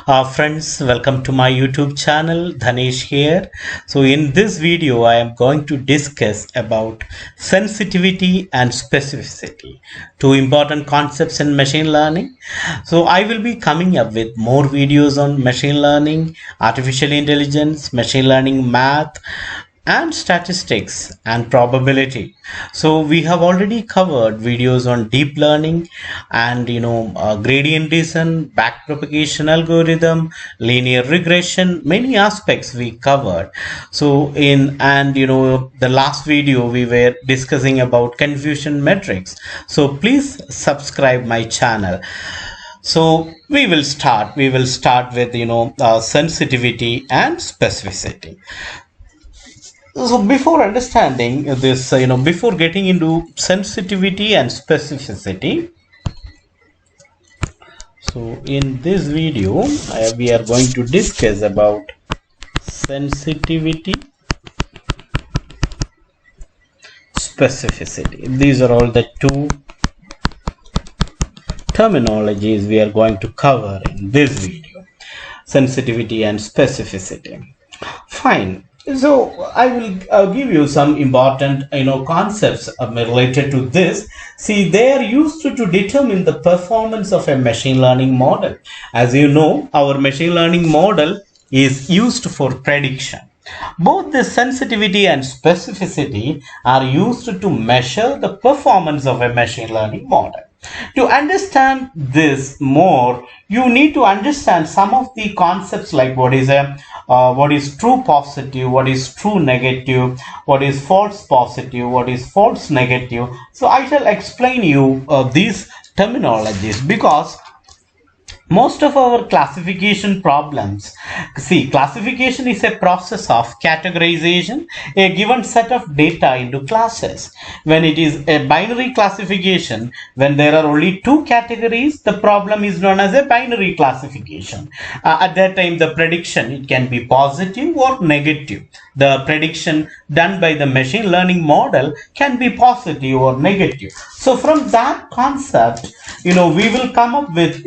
Friends, welcome to my YouTube channel. Dhanesh here. So in this video, I am going to discuss about sensitivity and specificity, two important concepts in machine learning. So I will be coming up with more videos on machine learning, artificial intelligence, machine learning math, and statistics and probability. So we have already covered videos on deep learning and gradient descent, backpropagation algorithm, linear regression, many aspects we covered. So in and the last video we were discussing about confusion metrics. So please subscribe my channel. So we will start with sensitivity and specificity. So before understanding this, before getting into sensitivity and specificity, so in this video, we are going to discuss about sensitivity, specificity. These are all the two terminologies we are going to cover in this video, sensitivity and specificity. Fine. So I will give you some important concepts related to this. See, they are used to determine the performance of a machine learning model. As you know, our machine learning model is used for prediction. Both the sensitivity and specificity are used to measure the performance of a machine learning model. To understand this more, you need to understand some of the concepts like what is true positive, what is true negative, what is false positive, what is false negative. So I shall explain you these terminologies because most of our classification problems, see, classification is a process of categorization a given set of data into classes. When it is a binary classification, when there are only two categories, the problem is known as a binary classification. At that time, the prediction, it can be positive or negative. The prediction done by the machine learning model can be positive or negative. So from that concept, we will come up with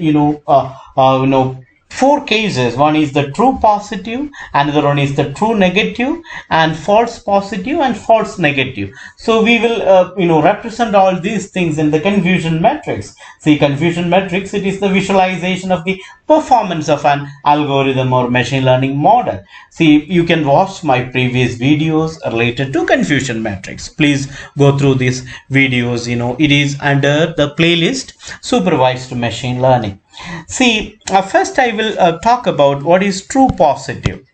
four cases. One is the true positive, another one is the true negative, and false positive and false negative. So we will represent all these things in the confusion matrix. See, confusion matrix, it is the visualization of the performance of an algorithm or machine learning model. See, you can watch my previous videos related to confusion matrix. Please go through these videos. It is under the playlist supervised machine learning. See, first I will talk about what is true positive.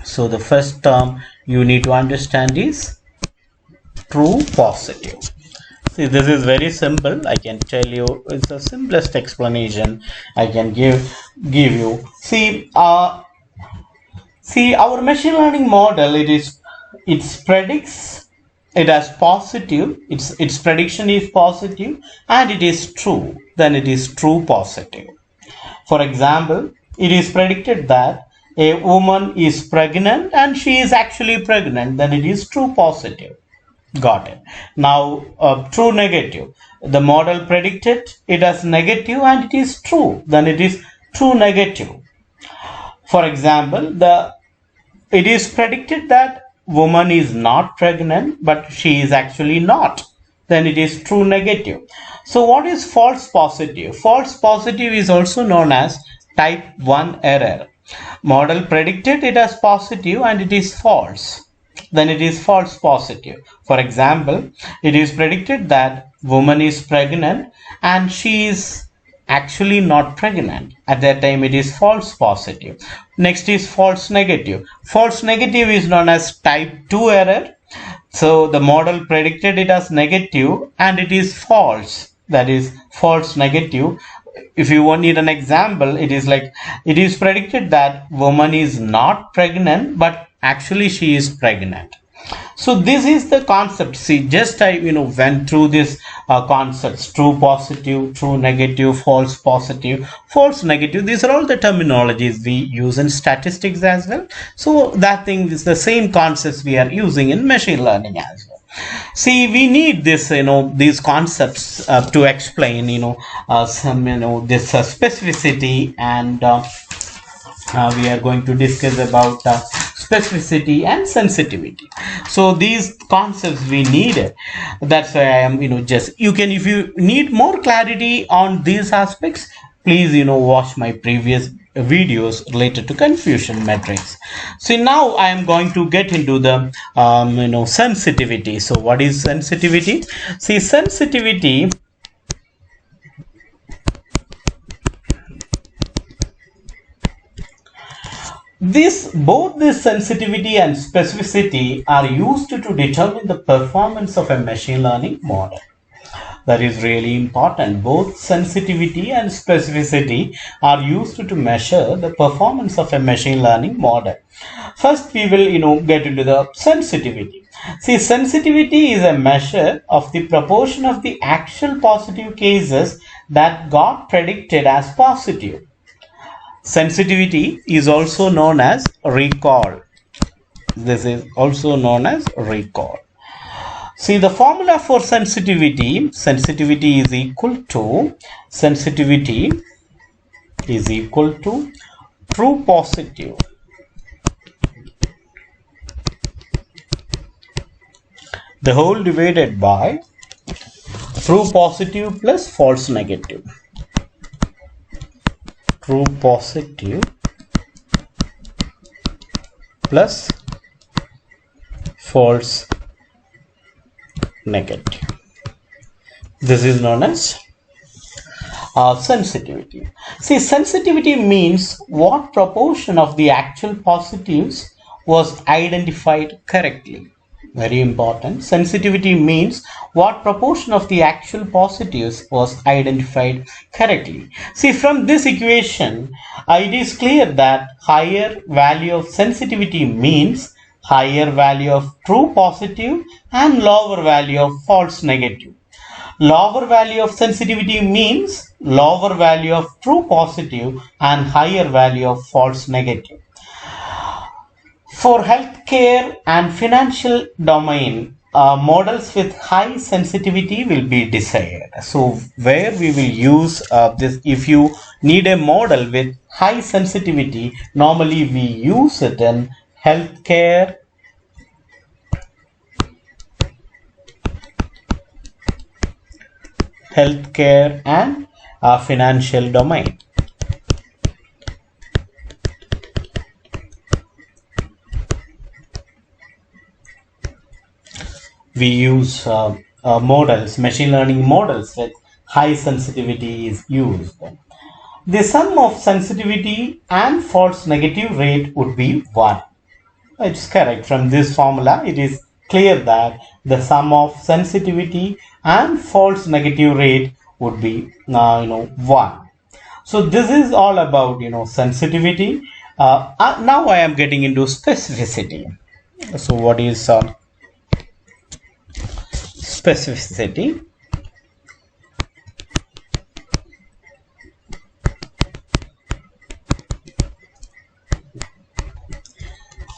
So the first term you need to understand is true positive. See, this is very simple. I can tell you, it's the simplest explanation I can give you. See, our machine learning model, it predicts, it has positive, its prediction is positive and it is true, then it is true positive. For example, it is predicted that a woman is pregnant and she is actually pregnant, then it is true positive. Got it. Now, true negative. The model predicted it as negative and it is true, then it is true negative. For example, it is predicted that woman is not pregnant, but she is actually not, then it is true negative. So what is false positive? False positive is also known as type 1 error. Model predicted it as positive and it is false, then it is false positive. For example, it is predicted that woman is pregnant and she is actually not pregnant. At that time, it is false positive. Next is false negative. False negative is known as type 2 error. So the model predicted it as negative and it is false. That is false negative. If you need an example, it is like it is predicted that woman is not pregnant, but actually she is pregnant. So this is the concept. See, just I went through this concepts: true positive, true negative, false positive, false negative. These are all the terminologies we use in statistics as well. So that thing is the same concepts we are using in machine learning as well. See, we need this, these concepts to explain, some, this specificity, and we are going to discuss about specificity and sensitivity. So these concepts we need. That's why I am, just you can, if you need more clarity on these aspects, please, watch my previous videos related to confusion metrics. So now I am going to get into the sensitivity. So what is sensitivity? See, sensitivity, both this sensitivity and specificity are used to determine the performance of a machine learning model. That is really important. Both sensitivity and specificity are used to measure the performance of a machine learning model. First, we will, get into the sensitivity. See, sensitivity is a measure of the proportion of the actual positive cases that got predicted as positive. Sensitivity is also known as recall. This is also known as recall. See, the formula for sensitivity is equal to true positive the whole divided by true positive plus false negative. True positive plus false negative. This is known as sensitivity. See, sensitivity means what proportion of the actual positives was identified correctly. Very important. Sensitivity means what proportion of the actual positives was identified correctly. See, from this equation, it is clear that higher value of sensitivity means higher value of true positive and lower value of false negative. Lower value of sensitivity means lower value of true positive and higher value of false negative. For healthcare and financial domain, models with high sensitivity will be desired. So where we will use this, if you need a model with high sensitivity, normally we use it in healthcare and financial domain. We use models, machine learning models with high sensitivity is used. The sum of sensitivity and false negative rate would be 1. It's correct. From this formula, it is clear that the sum of sensitivity and false negative rate would be 1. So this is all about sensitivity. Now I am getting into specificity. So what is specificity?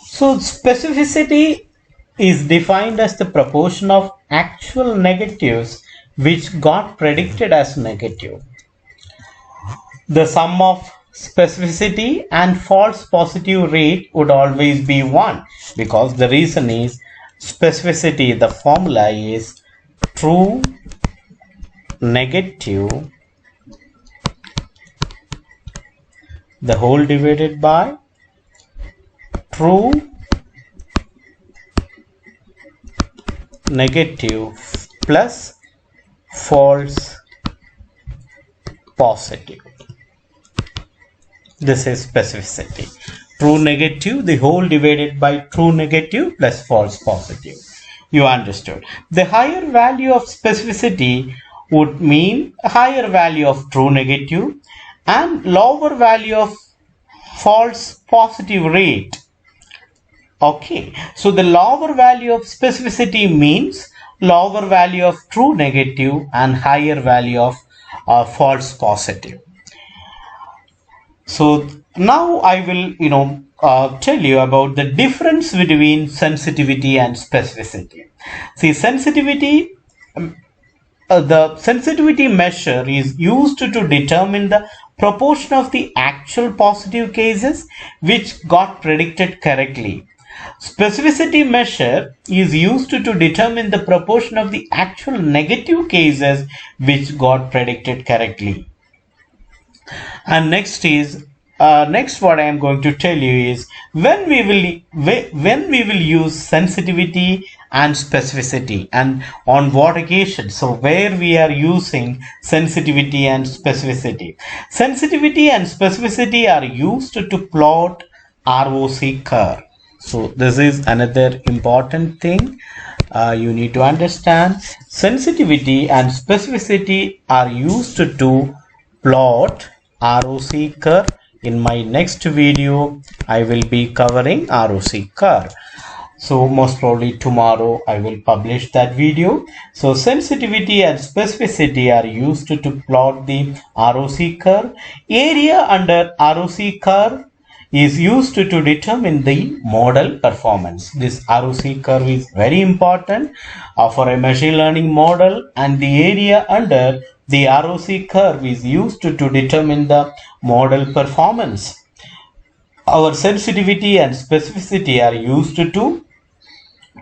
So specificity is defined as the proportion of actual negatives which got predicted as negative. The sum of specificity and false positive rate would always be 1, because the reason is specificity, the formula is true negative the whole divided by true negative plus false positive. This is specificity. True negative the whole divided by true negative plus false positive. You understood. The higher value of specificity would mean a higher value of true negative and lower value of false positive rate. Okay, so the lower value of specificity means lower value of true negative and higher value of false positive. So now I will tell you about the difference between sensitivity and specificity. See, the sensitivity measure is used to determine the proportion of the actual positive cases which got predicted correctly. Specificity measure is used to determine the proportion of the actual negative cases which got predicted correctly. And next what I am going to tell you is when we will use sensitivity and specificity, and on what occasion. So where we are using sensitivity and specificity. Sensitivity and specificity are used to plot ROC curve. So this is another important thing you need to understand. Sensitivity and specificity are used to plot ROC curve. In my next video, I will be covering ROC curve. So most probably tomorrow I will publish that video. So sensitivity and specificity are used to plot the ROC curve. Area under ROC curve is used to determine the model performance. This ROC curve is very important for a machine learning model, and the area under the ROC curve is used to determine the model performance. Our sensitivity and specificity are used to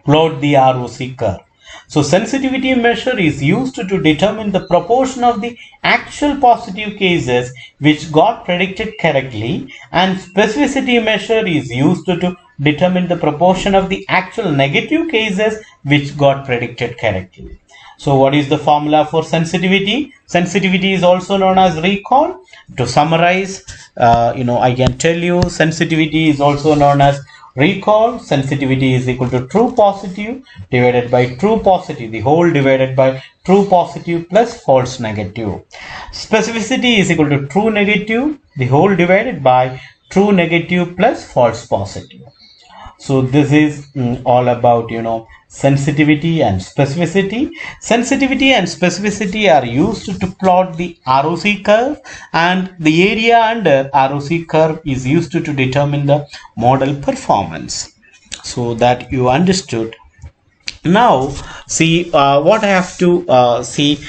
plot the ROC curve. So sensitivity measure is used to determine the proportion of the actual positive cases which got predicted correctly, and specificity measure is used to determine the proportion of the actual negative cases which got predicted correctly. So what is the formula for sensitivity? Sensitivity is also known as recall. To summarize, I can tell you sensitivity is also known as recall. Sensitivity is equal to true positive divided by true positive, the whole divided by true positive plus false negative. Specificity is equal to true negative, the whole divided by true negative plus false positive. So this is all about sensitivity and specificity. Sensitivity and specificity are used to plot the ROC curve, and the area under ROC curve is used to determine the model performance. So that you understood. Now see what I have to see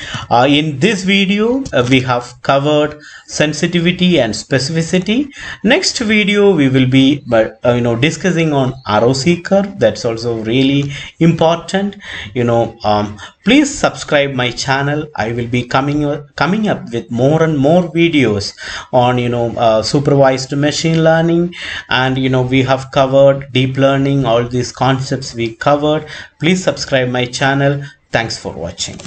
in this video. We have covered sensitivity and specificity. Next video we will be discussing on ROC curve. That's also really important. Please subscribe my channel. I will be coming up with more and more videos on supervised machine learning, and we have covered deep learning. All these concepts we covered. Please subscribe my channel. Thanks for watching.